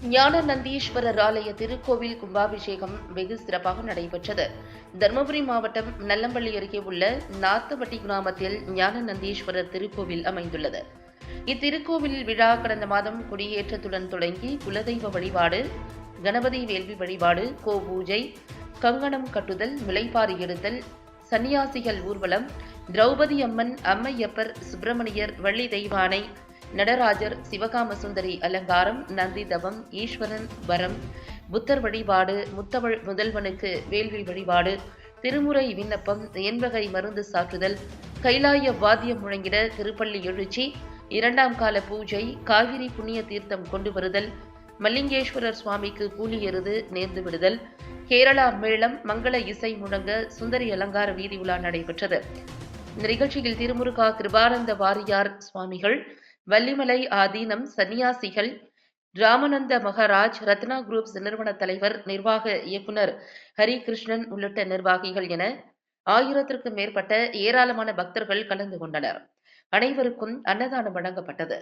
ஞான நந்தீஸ்வரர் ஆலய திருக்கோவில் கும்பாபிஷேகம் வெகு சிறப்பாக நடைபெற்றது. தருமபுரி மாவட்டம் நல்லம்பள்ளி அருகே உள்ள நாத்தவட்டி கிராமத்தில் ஞான நந்தீஸ்வரர் திருக்கோவில் அமைந்துள்ளது. இத்திருக்கோவில் விழா கடந்த மாதம் கொடியேற்றத்துடன் தொடங்கி குலதெய்வ வழிபாடு, கணபதி வேள்வி வழிபாடு, கோபூஜை, கங்கணம் கட்டுதல், முளைப்பாரி எடுத்தல், சன்னியாசிகள் ஊர்வலம், திரௌபதி அம்மன், அம்மையப்பர், சுப்பிரமணியர், வள்ளி தெய்வானை, நடராஜர், சிவகாம சுந்தரி அலங்காரம், நந்தி தவம், ஈஸ்வரன் வரம், புத்தர் வழிபாடு, முத்தமிழ் முதல்வனுக்கு வேள்வி வழிபாடு, திருமுறை விண்ணப்பம், எண்வகை மருந்து சாற்றுதல், கைலாய வாத்தியம் முழங்கிட திருப்பள்ளி எழுச்சி, இரண்டாம் கால பூஜை, காவிரி புண்ணிய தீர்த்தம் கொண்டு வருதல், மல்லிங்கேஸ்வரர் சுவாமிக்கு கூலி எருது நேர்ந்து விடுதல், கேரளா மேளம், மங்கள இசை முழங்க சுந்தரி அலங்கார வீதி உலா நடைபெற்றது. இந்த நிகழ்ச்சியில் திருமுருகா கிருபானந்த வாரியார் சுவாமிகள், வள்ளிமலை ஆதீனம், சன்னியாசிகள், ராமநந்த மகாராஜ், ரத்னா குரூப்ஸ் நிறுவன தலைவர், நிர்வாக இயக்குநர் ஹரிகிருஷ்ணன் உள்ளிட்ட நிர்வாகிகள் என 1000க்கும் மேற்பட்ட ஏராளமான பக்தர்கள் கலந்து கொண்டனர். அனைவருக்கும் அன்னதானம் வழங்கப்பட்டது.